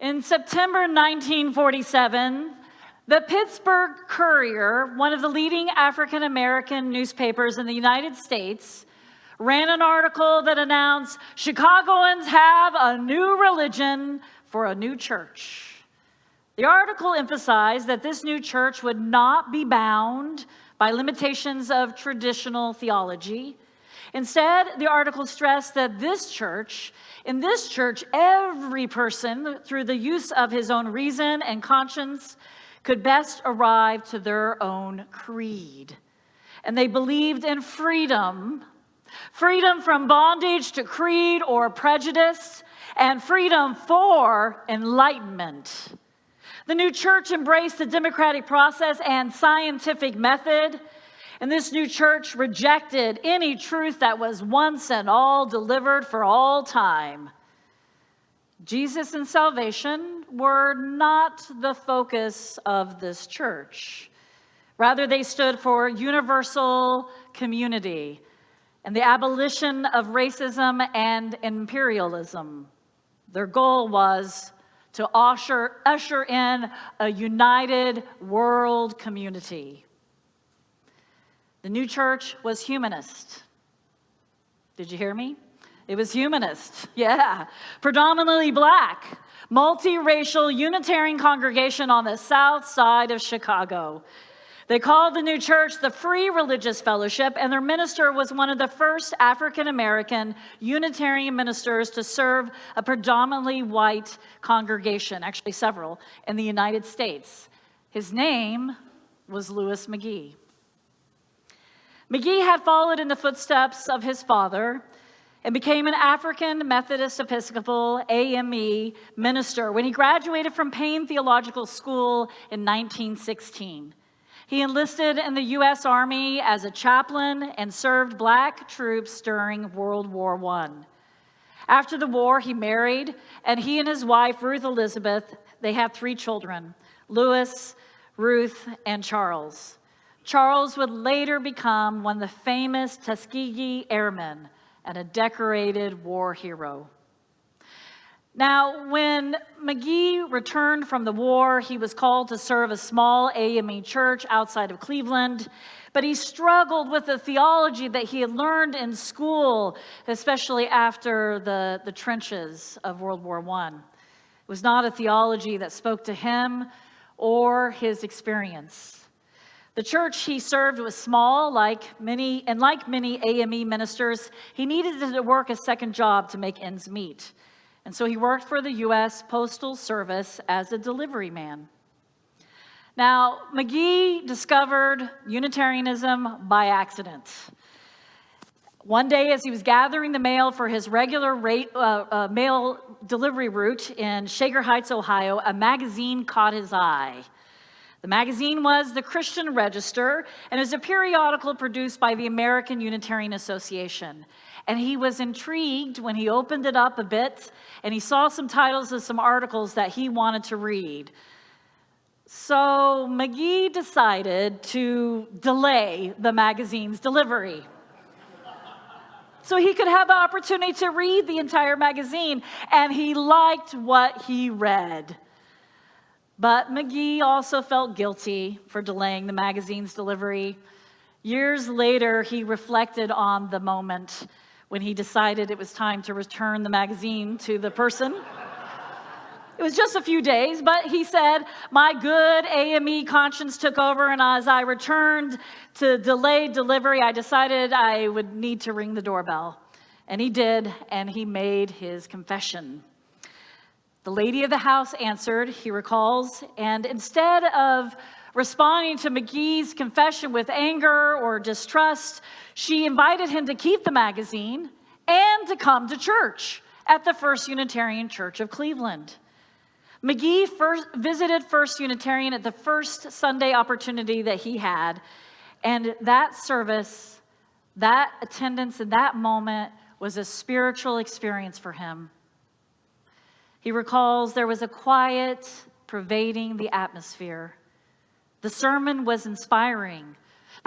In September 1947, the Pittsburgh Courier, one of the leading African-American newspapers in the United States, ran an article that announced Chicagoans have a new religion for a new church. The article emphasized that this new church would not be bound by limitations of traditional theology. Instead, the article stressed that in this church, every person, through the use of his own reason and conscience, could best arrive to their own creed. And they believed in freedom from bondage to creed or prejudice, and freedom for enlightenment. The new church embraced the democratic process and scientific method, and this new church rejected any truth that was once and all delivered for all time. Jesus and salvation were not the focus of this church. Rather, they stood for universal community and the abolition of racism and imperialism. Their goal was to usher in a united world community. The new church was humanist. Did you hear me? It was humanist, yeah. Predominantly black, multiracial Unitarian congregation on the south side of Chicago. They called the new church the Free Religious Fellowship, and their minister was one of the first African-American Unitarian ministers to serve a predominantly white congregation, actually several, in the United States. His name was Louis McGee. McGee had followed in the footsteps of his father and became an African Methodist Episcopal AME minister when he graduated from Payne Theological School in 1916. He enlisted in the U.S. Army as a chaplain and served black troops during World War I. After the war, he married, and he and his wife, Ruth Elizabeth, they had 3 children, Louis, Ruth, and Charles. Charles would later become one of the famous Tuskegee Airmen and a decorated war hero. Now, when McGee returned from the war, he was called to serve a small AME church outside of Cleveland, but he struggled with the theology that he had learned in school, especially after the trenches of World War I. It was not a theology that spoke to him or his experience. The church he served was small, like many AME ministers, he needed to work a second job to make ends meet. And so he worked for the U.S. Postal Service as a delivery man. Now, McGee discovered Unitarianism by accident. One day, as he was gathering the mail for his regular mail delivery route in Shaker Heights, Ohio, a magazine caught his eye. The magazine was the Christian Register, and it was a periodical produced by the American Unitarian Association. And he was intrigued when he opened it up a bit, and he saw some titles of some articles that he wanted to read. So McGee decided to delay the magazine's delivery so he could have the opportunity to read the entire magazine, and he liked what he read. But McGee also felt guilty for delaying the magazine's delivery. Years later, he reflected on the moment when he decided it was time to return the magazine to the person. It was just a few days, but he said, my good AME conscience took over, and as I returned to delayed delivery, I decided I would need to ring the doorbell. And he did, and he made his confession. The lady of the house answered, he recalls, and instead of responding to McGee's confession with anger or distrust, she invited him to keep the magazine and to come to church at the First Unitarian Church of Cleveland. McGee visited First Unitarian at the first Sunday opportunity that he had, and that service, that attendance in that moment was a spiritual experience for him. He recalls there was a quiet pervading the atmosphere. The sermon was inspiring.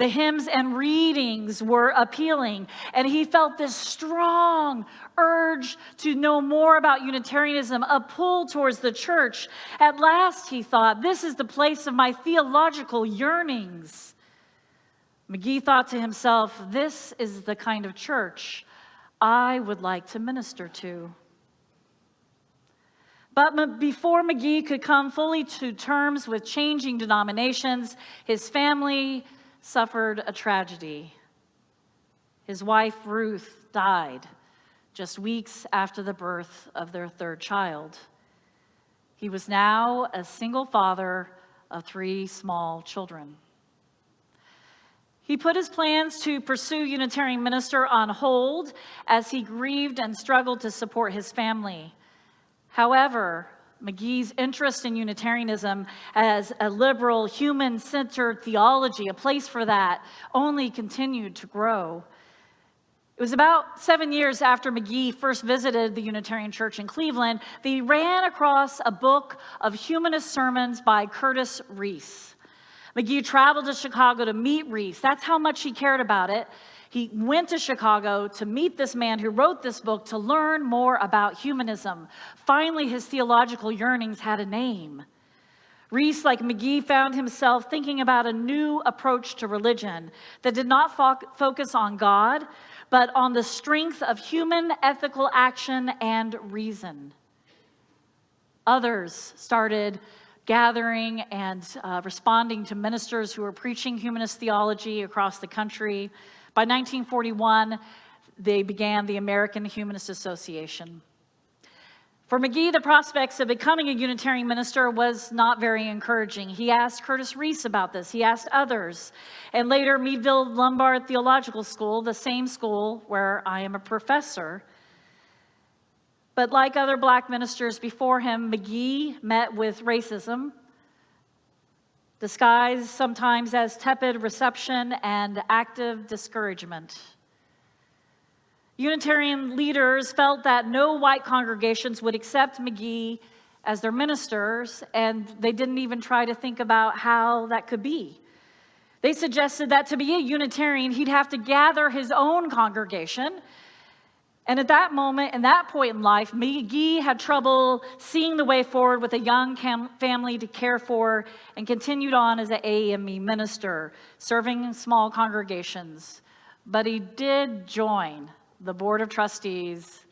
The hymns and readings were appealing, and he felt this strong urge to know more about Unitarianism, a pull towards the church. At last, he thought, this is the place of my theological yearnings. McGee thought to himself, this is the kind of church I would like to minister to. But before McGee could come fully to terms with changing denominations, his family suffered a tragedy. His wife, Ruth, died just weeks after the birth of their third child. He was now a single father of 3 small children. He put his plans to pursue Unitarian minister on hold as he grieved and struggled to support his family. However, McGee's interest in Unitarianism as a liberal, human-centered theology, a place for that, only continued to grow. It was about 7 years after McGee first visited the Unitarian Church in Cleveland that he ran across a book of humanist sermons by Curtis Reese. McGee traveled to Chicago to meet Reese. That's how much he cared about it. He went to Chicago to meet this man who wrote this book to learn more about humanism. Finally, his theological yearnings had a name. Reese, like McGee, found himself thinking about a new approach to religion that did not focus on God, but on the strength of human ethical action and reason. Others started gathering and responding to ministers who were preaching humanist theology across the country. By 1941, they began the American Humanist Association. For McGee, the prospects of becoming a Unitarian minister was not very encouraging. He asked Curtis Reese about this. He asked others. And later, Meadville Lombard Theological School, the same school where I am a professor. But like other black ministers before him, McGee met with racism, disguised sometimes as tepid reception and active discouragement. Unitarian leaders felt that no white congregations would accept McGee as their ministers, and they didn't even try to think about how that could be. They suggested that to be a Unitarian, he'd have to gather his own congregation. And at that moment, in that point in life, McGee had trouble seeing the way forward with a young family to care for and continued on as an AME minister, serving in small congregations. But he did join the Board of Trustees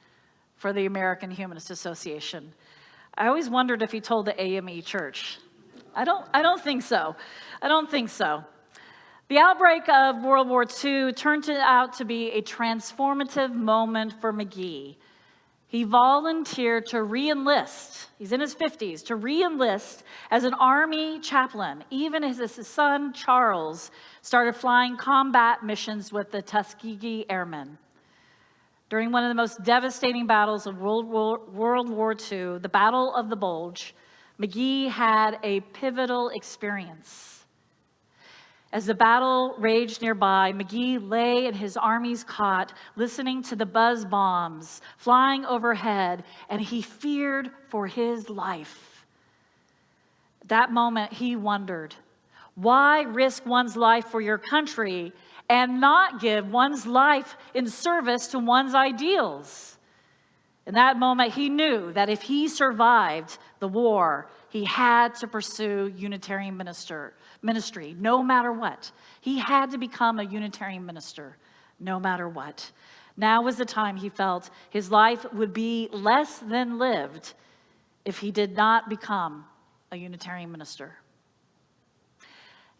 for the American Humanist Association. I always wondered if he told the AME church. I don't think so. I don't think so. The outbreak of World War II turned out to be a transformative moment for McGee. He volunteered to re-enlist, he's in his 50s, to re-enlist as an Army chaplain, even as his son, Charles, started flying combat missions with the Tuskegee Airmen. During one of the most devastating battles of World War II, the Battle of the Bulge, McGee had a pivotal experience. As the battle raged nearby, McGee lay in his Army's cot, listening to the buzz bombs flying overhead, and he feared for his life. At that moment, he wondered, why risk one's life for your country and not give one's life in service to one's ideals? In that moment, he knew that if he survived the war, he had to pursue Unitarian ministry, no matter what. He had to become a Unitarian minister, no matter what. Now was the time he felt his life would be less than lived if he did not become a Unitarian minister.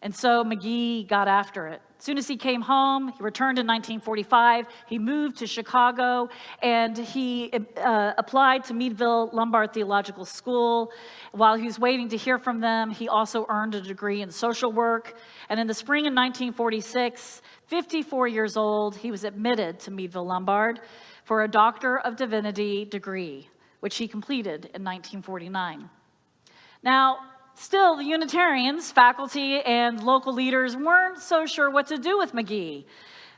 And so McGee got after it. As soon as he came home, he returned in 1945. He moved to Chicago, and he applied to Meadville Lombard Theological School. While he was waiting to hear from them, he also earned a degree in social work. And in the spring of 1946, 54 years old, he was admitted to Meadville Lombard for a Doctor of Divinity degree, which he completed in 1949. Now, still, the Unitarians, faculty, and local leaders weren't so sure what to do with McGee.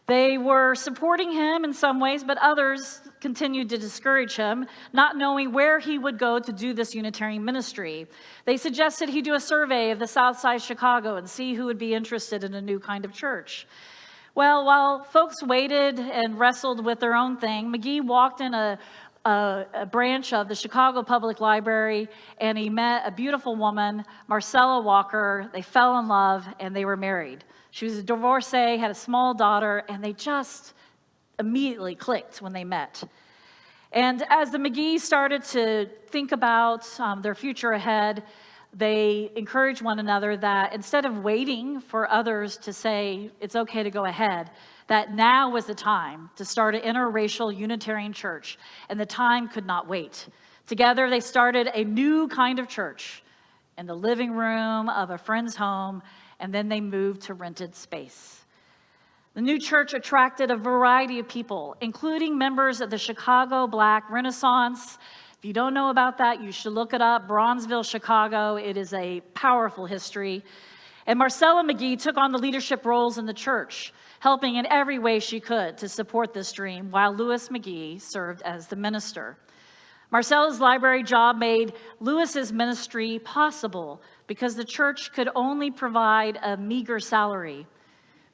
They were supporting him in some ways, but others continued to discourage him, not knowing where he would go to do this Unitarian ministry. They suggested he do a survey of the South Side Chicago and see who would be interested in a new kind of church. Well, while folks waited and wrestled with their own thing, McGee walked in a branch of the Chicago Public Library, and he met a beautiful woman, Marcella Walker. They fell in love, and they were married. She was a divorcee, had a small daughter, and they just immediately clicked when they met. And as the McGees started to think about their future ahead, they encouraged one another that instead of waiting for others to say it's okay to go ahead, that now was the time to start an interracial Unitarian church, and the time could not wait. Together, they started a new kind of church in the living room of a friend's home, and then they moved to rented space. The new church attracted a variety of people, including members of the Chicago Black Renaissance. If you don't know about that, you should look it up. Bronzeville, Chicago. It is a powerful history. And Marcella McGee took on the leadership roles in the church, helping in every way she could to support this dream, while Louis McGee served as the minister. Marcella's library job made Louis's ministry possible because the church could only provide a meager salary.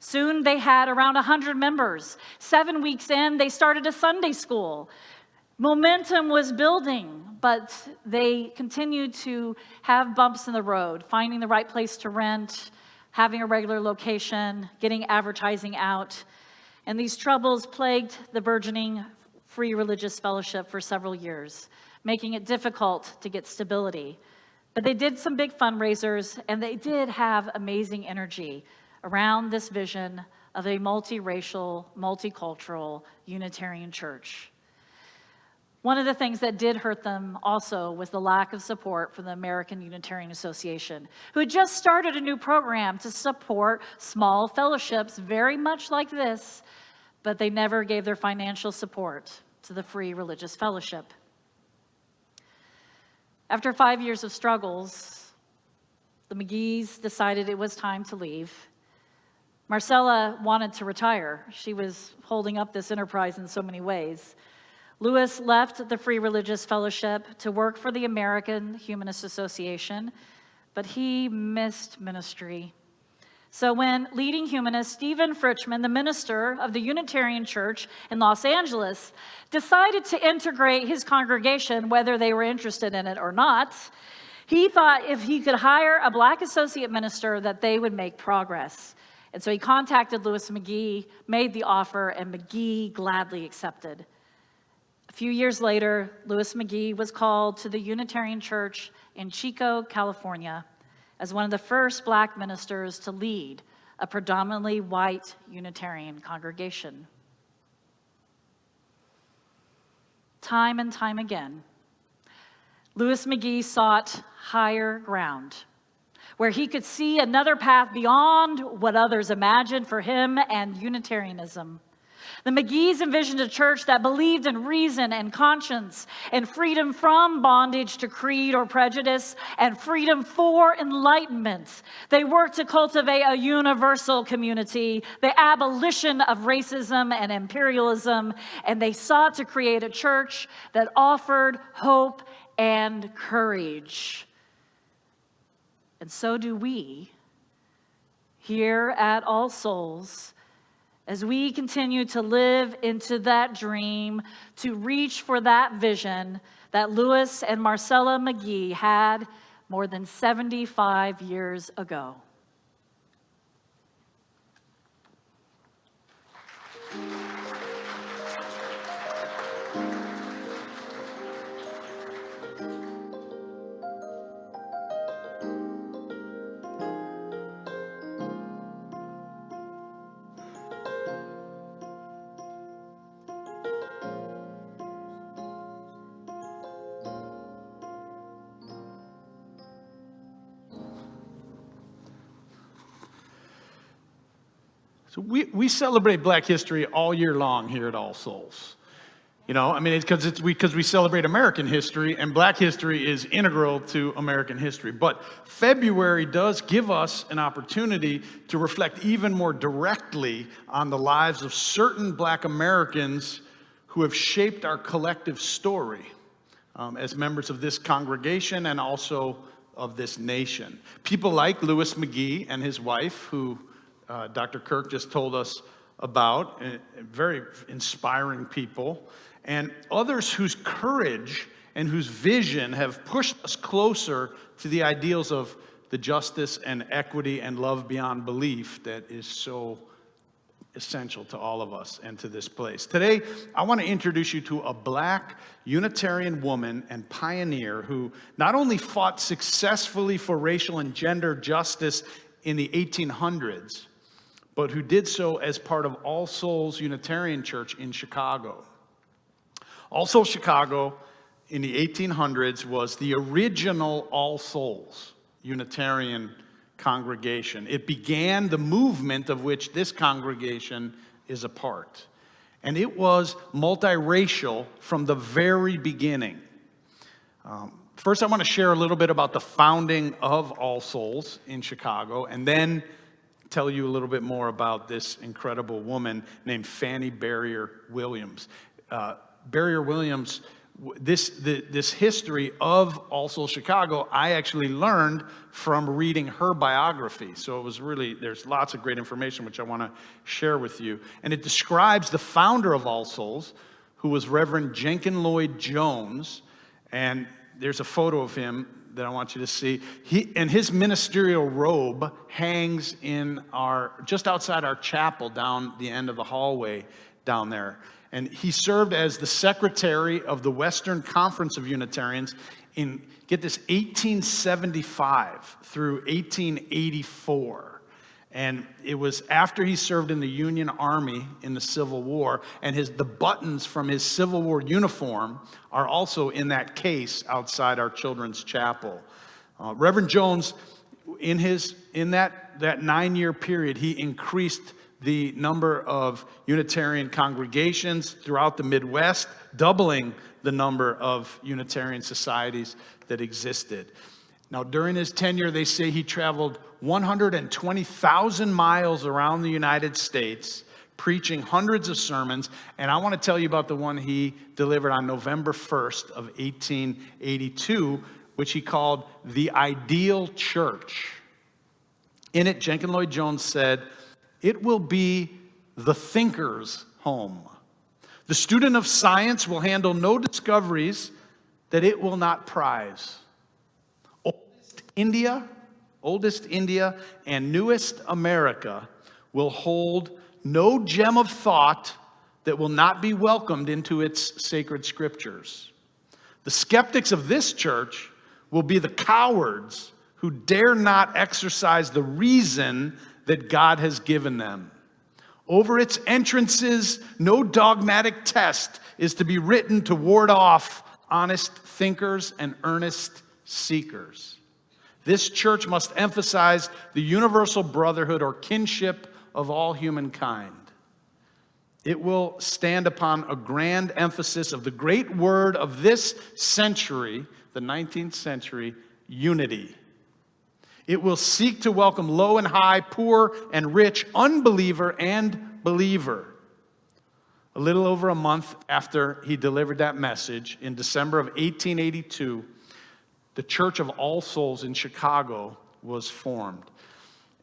Soon they had around 100 members. 7 weeks in, they started a Sunday school. Momentum was building, but they continued to have bumps in the road, finding the right place to rent, having a regular location, getting advertising out. And these troubles plagued the burgeoning Free Religious Fellowship for several years, making it difficult to get stability. But they did some big fundraisers, and they did have amazing energy around this vision of a multiracial, multicultural Unitarian church. One of the things that did hurt them also was the lack of support from the American Unitarian Association, who had just started a new program to support small fellowships very much like this, but they never gave their financial support to the Free Religious Fellowship. After 5 years of struggles, the McGees decided it was time to leave. Marcella wanted to retire. She was holding up this enterprise in so many ways. Louis left the Free Religious Fellowship to work for the American Humanist Association, but he missed ministry. So when leading humanist Stephen Fritchman, the minister of the Unitarian Church in Los Angeles, decided to integrate his congregation, whether they were interested in it or not, he thought if he could hire a Black associate minister that they would make progress. And so he contacted Louis McGee, made the offer, and McGee gladly accepted. A few years later, Louis McGee was called to the Unitarian Church in Chico, California, as one of the first Black ministers to lead a predominantly white Unitarian congregation. Time and time again, Louis McGee sought higher ground, where he could see another path beyond what others imagined for him and Unitarianism. The McGees envisioned a church that believed in reason and conscience and freedom from bondage to creed or prejudice and freedom for enlightenment. They worked to cultivate a universal community, the abolition of racism and imperialism, and they sought to create a church that offered hope and courage. And so do we here at All Souls, as we continue to live into that dream, to reach for that vision that Louis and Marcella McGee had more than 75 years ago. So we celebrate Black history all year long here at All Souls. You know, I mean, it's because we celebrate American history, and Black history is integral to American history. But February does give us an opportunity to reflect even more directly on the lives of certain Black Americans who have shaped our collective story as members of this congregation and also of this nation. People like Louis McGee and his wife, who Dr. Kirk just told us about, very inspiring people, and others whose courage and whose vision have pushed us closer to the ideals of the justice and equity and love beyond belief that is so essential to all of us and to this place. Today, I want to introduce you to a Black Unitarian woman and pioneer who not only fought successfully for racial and gender justice in the 1800s, but who did so as part of All Souls Unitarian Church in Chicago. All Souls Chicago in the 1800s was the original All Souls Unitarian congregation. It began the movement of which this congregation is a part. And it was multiracial from the very beginning. First, I want to share a little bit about the founding of All Souls in Chicago, and then tell you a little bit more about this incredible woman named Fannie Barrier Williams. Barrier Williams, this history of All Souls Chicago, I actually learned from reading her biography. So it was really, there's lots of great information which I want to share with you. And it describes the founder of All Souls, who was Reverend Jenkins Lloyd Jones. And there's a photo of him that I want you to see. And his ministerial robe hangs in just outside our chapel down the end of the hallway down there. And he served as the secretary of the Western Conference of Unitarians in, get this, 1875 through 1884. And it was after he served in the Union Army in the Civil War, and the buttons from his Civil War uniform are also in that case outside our children's chapel. Reverend Jones, in that 9-year period, he increased the number of Unitarian congregations throughout the Midwest, doubling the number of Unitarian societies that existed. Now, during his tenure, they say he traveled 120,000 miles around the United States, preaching hundreds of sermons, and I want to tell you about the one he delivered on November 1st of 1882, which he called The Ideal Church. In it, Jenkins Lloyd Jones said, "It will be the thinker's home. The student of science will handle no discoveries that it will not prize. Oldest India, and newest America will hold no gem of thought that will not be welcomed into its sacred scriptures. The skeptics of this church will be the cowards who dare not exercise the reason that God has given them. Over its entrances, no dogmatic test is to be written to ward off honest thinkers and earnest seekers. This church must emphasize the universal brotherhood or kinship of all humankind. It will stand upon a grand emphasis of the great word of this century, the 19th century, unity. It will seek to welcome low and high, poor and rich, unbeliever and believer." A little over a month after he delivered that message, in December of 1882, the Church of All Souls in Chicago was formed.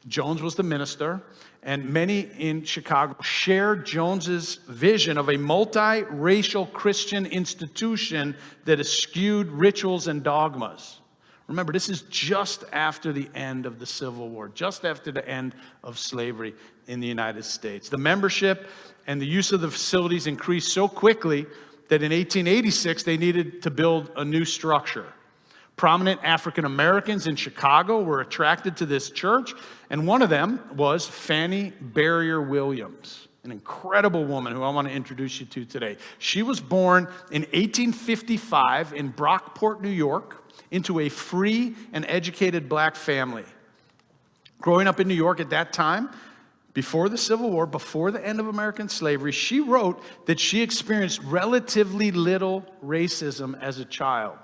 Jones was the minister, and many in Chicago shared Jones's vision of a multiracial Christian institution that eschewed rituals and dogmas. Remember, this is just after the end of the Civil War, just after the end of slavery in the United States. The membership and the use of the facilities increased so quickly that in 1886 they needed to build a new structure. Prominent African Americans in Chicago were attracted to this church, and one of them was Fannie Barrier Williams, an incredible woman who I want to introduce you to today. She was born in 1855 in Brockport, New York, into a free and educated black family. Growing up in New York at that time, before the Civil War, before the end of American slavery, she wrote that she experienced relatively little racism as a child.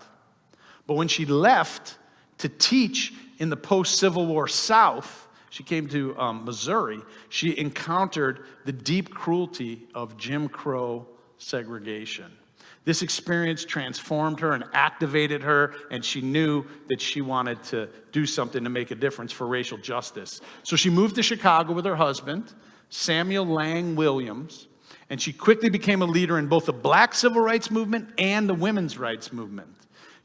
But when she left to teach in the post-Civil War South, she came to Missouri, she encountered the deep cruelty of Jim Crow segregation. This experience transformed her and activated her, and she knew that she wanted to do something to make a difference for racial justice. So she moved to Chicago with her husband, Samuel Lang Williams, and she quickly became a leader in both the black civil rights movement and the women's rights movement.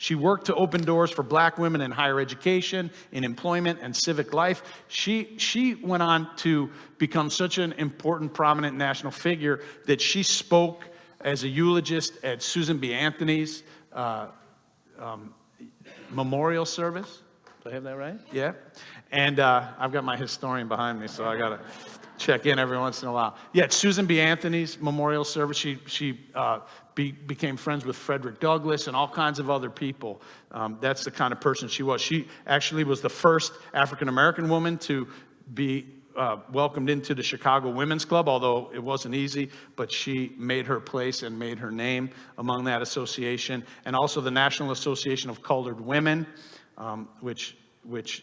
She worked to open doors for black women in higher education, in employment, and civic life. She went on to become such an important, prominent national figure that she spoke as a eulogist at Susan B. Anthony's memorial service. Do I have that right? Yeah. And I've got my historian behind me, so I got to check in every once in a while. Yeah, at Susan B. Anthony's memorial service, she became friends with Frederick Douglass and all kinds of other people. That's the kind of person she was. She actually was the first African-American woman to be welcomed into the Chicago Women's Club, although it wasn't easy, but she made her place and made her name among that association, and also the National Association of Colored Women, which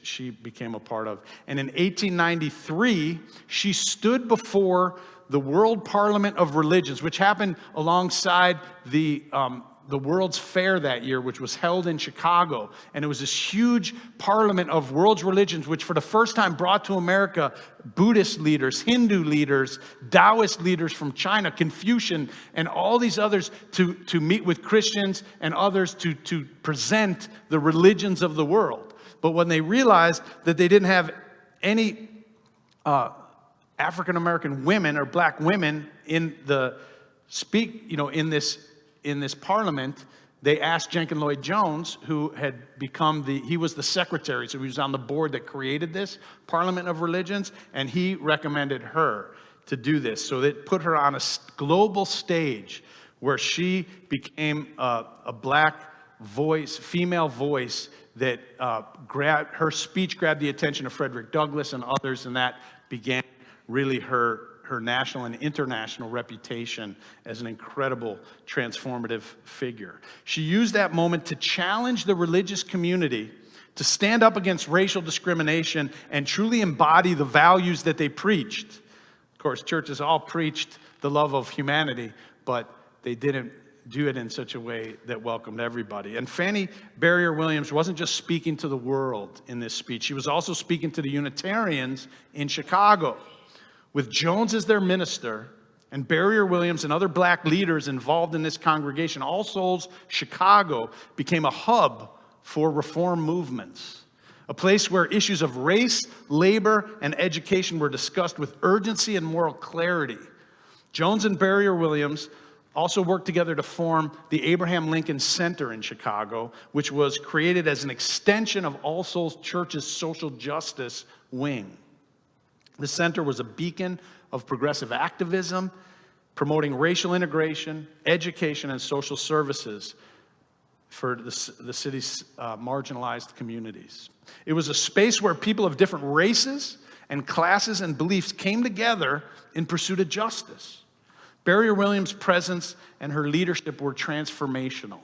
she became a part of. And in 1893, she stood before the World Parliament of Religions, which happened alongside the World's Fair that year, which was held in Chicago. And it was this huge parliament of world's religions, which for the first time brought to America Buddhist leaders, Hindu leaders, Taoist leaders from China, Confucian, and all these others to meet with Christians and others to present the religions of the world. But when they realized that they didn't have any African-American women or black women in this parliament, they asked Jenkins Lloyd Jones, who had become he was the secretary, so he was on the board that created this Parliament of Religions, and he recommended her to do this. So they put her on a global stage where she became a black voice, female voice, that her speech grabbed the attention of Frederick Douglass and others, and that began really her national and international reputation as an incredible transformative figure. She used that moment to challenge the religious community to stand up against racial discrimination and truly embody the values that they preached. Of course, churches all preached the love of humanity, but they didn't do it in such a way that welcomed everybody. And Fannie Barrier Williams wasn't just speaking to the world in this speech. She was also speaking to the Unitarians in Chicago. With Jones as their minister and Barrier Williams and other black leaders involved in this congregation, All Souls Chicago became a hub for reform movements, a place where issues of race, labor, and education were discussed with urgency and moral clarity. Jones and Barrier Williams also worked together to form the Abraham Lincoln Center in Chicago, which was created as an extension of All Souls Church's social justice wing. The center was a beacon of progressive activism, promoting racial integration, education, and social services for the city's marginalized communities. It was a space where people of different races and classes and beliefs came together in pursuit of justice. Barrier Williams' presence and her leadership were transformational.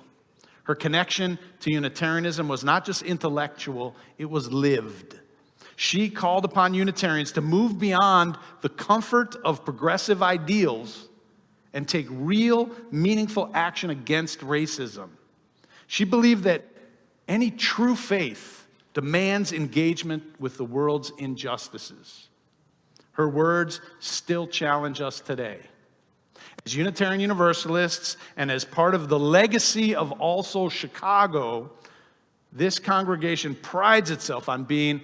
Her connection to Unitarianism was not just intellectual, it was lived. She called upon Unitarians to move beyond the comfort of progressive ideals and take real, meaningful action against racism. She believed that any true faith demands engagement with the world's injustices. Her words still challenge us today. As Unitarian Universalists and as part of the legacy of All Souls Chicago, this congregation prides itself on being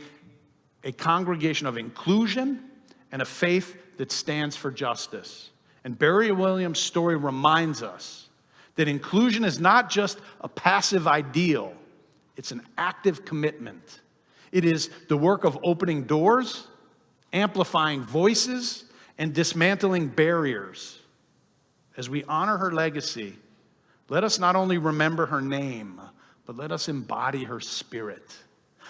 a congregation of inclusion and a faith that stands for justice. And Barrier Williams' story reminds us that inclusion is not just a passive ideal, it's an active commitment. It is the work of opening doors, amplifying voices, and dismantling barriers. As we honor her legacy, let us not only remember her name, but let us embody her spirit.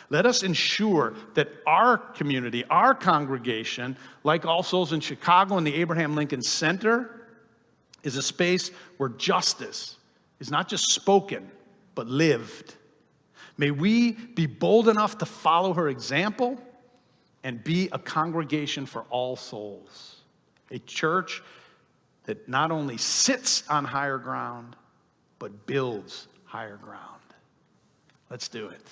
Let us ensure that our community, our congregation, like All Souls in Chicago and the Abraham Lincoln Center, is a space where justice is not just spoken, but lived. May we be bold enough to follow her example and be a congregation for all souls, a church that not only sits on higher ground, but builds higher ground. Let's do it.